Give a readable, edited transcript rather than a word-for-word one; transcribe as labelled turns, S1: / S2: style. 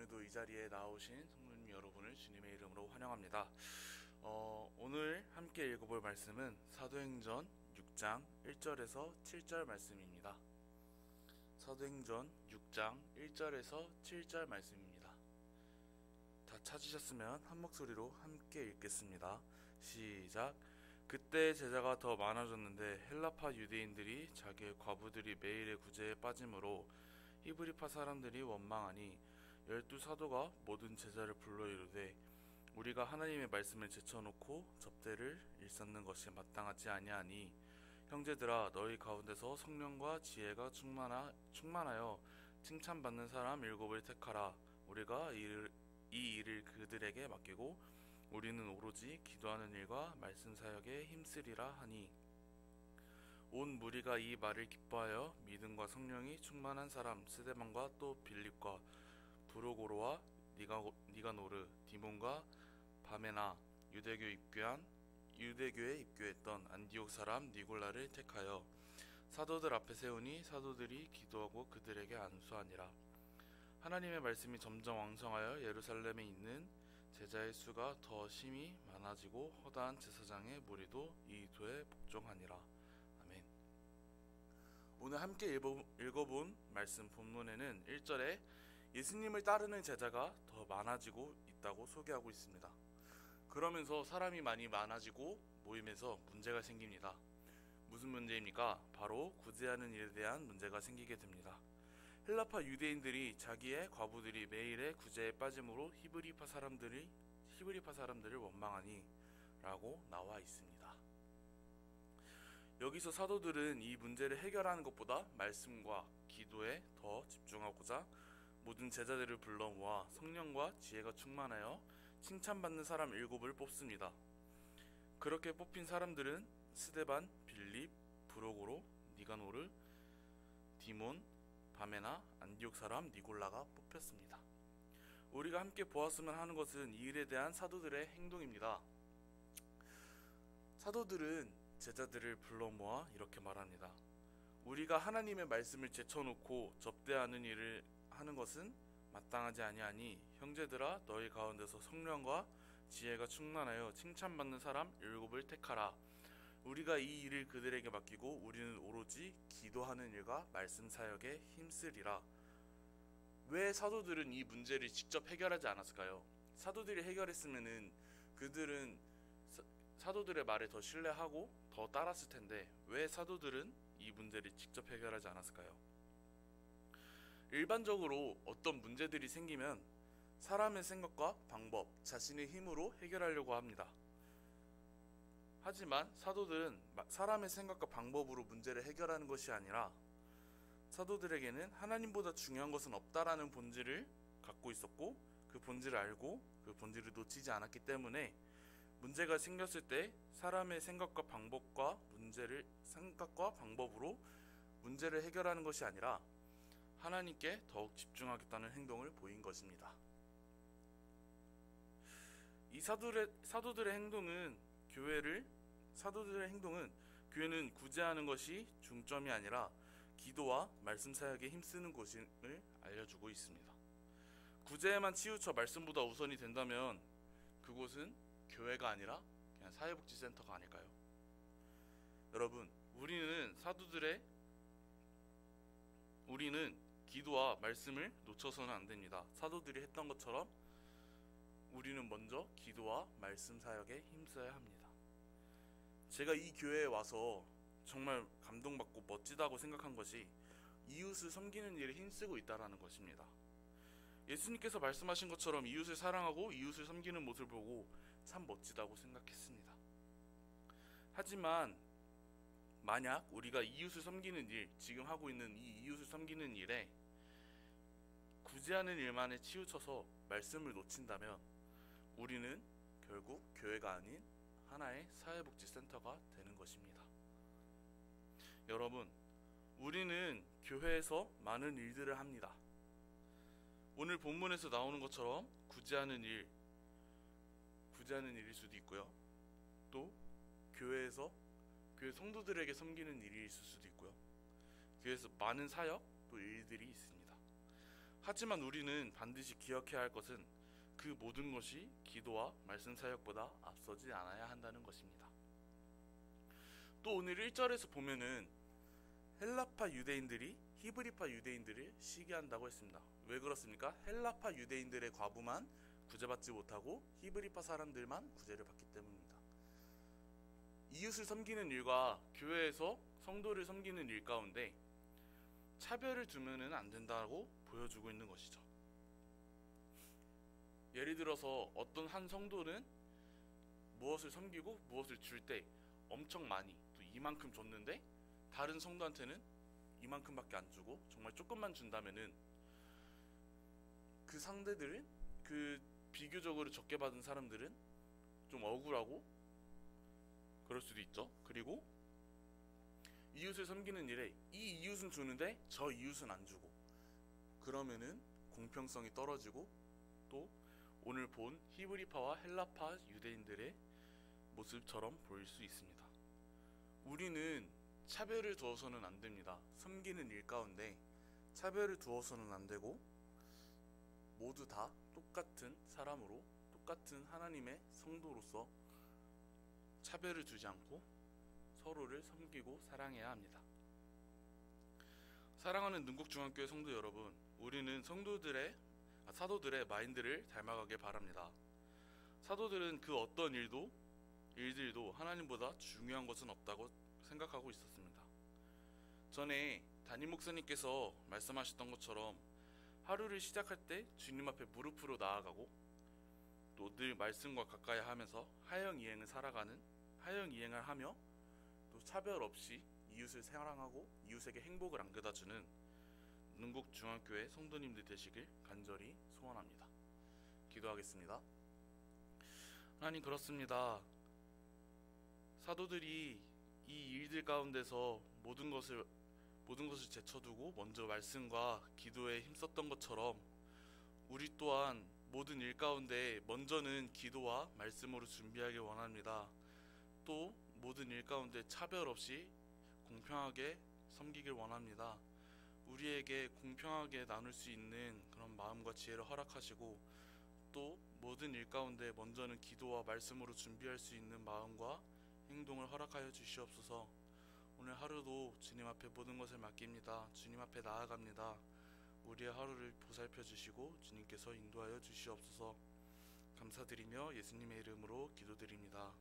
S1: 오늘도 이 자리에 나오신 성도님 여러분을 주님의 이름으로 환영합니다. 오늘 함께 읽어볼 말씀은 사도행전 6장 1절에서 7절 말씀입니다. 사도행전 6장 1절에서 7절 말씀입니다. 다 찾으셨으면 한 목소리로 함께 읽겠습니다. 시작. 그때 제자가 더 많아졌는데 헬라파 유대인들이 자기의 과부들이 매일의 구제에 빠짐으로 히브리파 사람들이 원망하니 12사도가 모든 제자를 불러 이르되 우리가 하나님의 말씀을 제쳐놓고 접대를 일삼는 것이 마땅하지 아니하니 형제들아 너희 가운데서 성령과 지혜가 충만하여 칭찬받는 사람 7을 택하라. 우리가 이 일을 그들에게 맡기고 우리는 오로지 기도하는 일과 말씀 사역에 힘쓰리라 하니 온 무리가 이 말을 기뻐하여 믿음과 성령이 충만한 사람 스데반과 또 빌립과 브로고로와 니가노르 디몬과 바메나 유대교에 입교했던 안디옥 사람 니골라를 택하여 사도들 앞에 세우니 사도들이 기도하고 그들에게 안수하니라. 하나님의 말씀이 점점 왕성하여 예루살렘에 있는 제자의 수가 더 심히 많아지고 허다한 제사장의 무리도 이 도에 복종하니라. 아멘. 오늘 함께 읽어본 말씀 본문에는 1절에 예수님을 따르는 제자가 더 많아지고 있다고 소개하고 있습니다. 그러면서 사람이 많이 많아지고 모임에서 문제가 생깁니다. 무슨 문제입니까? 바로 구제하는 일에 대한 문제가 생기게 됩니다. 헬라파 유대인들이 자기의 과부들이 매일의 구제에 빠짐으로 히브리파 사람들을 원망하니 라고 나와 있습니다. 여기서 사도들은 이 문제를 해결하는 것보다 말씀과 기도에 더 집중하고자 모든 제자들을 불러 모아 성령과 지혜가 충만하여 칭찬받는 사람 7을 뽑습니다. 그렇게 뽑힌 사람들은 스데반, 빌립, 브로고로, 니가노르, 디몬, 바메나, 안디옥 사람 니골라가 뽑혔습니다. 우리가 함께 보았으면 하는 것은 이 일에 대한 사도들의 행동입니다. 사도들은 제자들을 불러 모아 이렇게 말합니다. 우리가 하나님의 말씀을 제쳐놓고 접대하는 일을 하는 것은 마땅하지 아니하니 형제들아 너희 가운데서 성령과 지혜가 충만하여 칭찬받는 사람 7을 택하라. 우리가 이 일을 그들에게 맡기고 우리는 오로지 기도하는 일과 말씀 사역에 힘쓰리라. 왜 사도들은 이 문제를 직접 해결하지 않았을까요? 사도들이 해결했으면은 그들은 사도들의 말에 더 신뢰하고 더 따랐을 텐데 왜 사도들은 이 문제를 직접 해결하지 않았을까요? 일반적으로 어떤 문제들이 생기면 사람의 생각과 방법, 자신의 힘으로 해결하려고 합니다. 하지만 사도들은 사람의 생각과 방법으로 문제를 해결하는 것이 아니라 사도들에게는 하나님보다 중요한 것은 없다라는 본질을 갖고 있었고 그 본질을 알고 그 본질을 놓치지 않았기 때문에 문제가 생겼을 때 사람의 생각과 방법으로 문제를 해결하는 것이 아니라 하나님께 더욱 집중하겠다는 행동을 보인 것입니다. 이 사도들의 행동은 교회는 구제하는 것이 중점이 아니라 기도와 말씀 사역에 힘쓰는 것임을 알려주고 있습니다. 구제에만 치우쳐 말씀보다 우선이 된다면 그곳은 교회가 아니라 그냥 사회복지센터가 아닐까요? 여러분, 우리는 기도와 말씀을 놓쳐서는 안 됩니다. 사도들이 했던 것처럼 우리는 먼저 기도와 말씀 사역에 힘써야 합니다. 제가 이 교회에 와서 정말 감동받고 멋지다고 생각한 것이 이웃을 섬기는 일에 힘쓰고 있다는 것입니다. 예수님께서 말씀하신 것처럼 이웃을 사랑하고 이웃을 섬기는 모습을 보고 참 멋지다고 생각했습니다. 하지만 만약 우리가 이웃을 섬기는 일, 지금 하고 있는 이 이웃을 섬기는 일에 구제하는 일만에 치우쳐서 말씀을 놓친다면 우리는 결국 교회가 아닌 하나의 사회복지센터가 되는 것입니다. 여러분, 우리는 교회에서 많은 일들을 합니다. 오늘 본문에서 나오는 것처럼 구제하는 일일 수도 있고요. 또 교회 성도들에게 섬기는 일이 있을 수도 있고요. 교회에서 많은 사역 또 일들이 있습니다. 하지만 우리는 반드시 기억해야 할 것은 그 모든 것이 기도와 말씀 사역보다 앞서지 않아야 한다는 것입니다. 또 오늘 1절에서 보면은 헬라파 유대인들이 히브리파 유대인들을 시기한다고 했습니다. 왜 그렇습니까? 헬라파 유대인들의 과부만 구제받지 못하고 히브리파 사람들만 구제를 받기 때문입니다. 이웃을 섬기는 일과 교회에서 성도를 섬기는 일 가운데 차별을 두면은 안 된다고 보여주고 있는 것이죠. 예를 들어서 어떤 한 성도는 무엇을 섬기고 무엇을 줄 때 엄청 많이 또 이만큼 줬는데 다른 성도한테는 이만큼밖에 안 주고 정말 조금만 준다면은 그 상대들은, 그 비교적으로 적게 받은 사람들은 좀 억울하고 그럴 수도 있죠. 그리고 이웃을 섬기는 일에 이 이웃은 주는데 저 이웃은 안 주고 그러면은 공평성이 떨어지고 또 오늘 본 히브리파와 헬라파 유대인들의 모습처럼 보일 수 있습니다. 우리는 차별을 두어서는 안 됩니다. 섬기는 일 가운데 차별을 두어서는 안 되고 모두 다 똑같은 사람으로 똑같은 하나님의 성도로서 차별을 두지 않고 서로를 섬기고 사랑해야 합니다. 사랑하는 능국중앙교회 성도 여러분, 우리는 사도들의 마인드를 닮아가길 바랍니다. 사도들은 그 어떤 일들도 하나님보다 중요한 것은 없다고 생각하고 있었습니다. 전에 담임 목사님께서 말씀하셨던 것처럼 하루를 시작할 때 주님 앞에 무릎으로 나아가고 또 늘 말씀과 가까이 하면서 하영이행을 하며 또 차별 없이 이웃을 사랑하고 이웃에게 행복을 안겨다주는 능국중앙교회 성도님들 되시길 간절히 소원합니다. 기도하겠습니다. 하나님, 그렇습니다. 사도들이 이 일들 가운데서 모든 것을 제쳐두고 먼저 말씀과 기도에 힘썼던 것처럼 우리 또한 모든 일 가운데 먼저는 기도와 말씀으로 준비하길 원합니다. 또 모든 일 가운데 차별 없이 공평하게 섬기길 원합니다. 우리에게 공평하게 나눌 수 있는 그런 마음과 지혜를 허락하시고 또 모든 일 가운데 먼저는 기도와 말씀으로 준비할 수 있는 마음과 행동을 허락하여 주시옵소서. 오늘 하루도 주님 앞에 모든 것을 맡깁니다. 주님 앞에 나아갑니다. 우리의 하루를 보살펴 주시고 주님께서 인도하여 주시옵소서. 감사드리며 예수님의 이름으로 기도드립니다.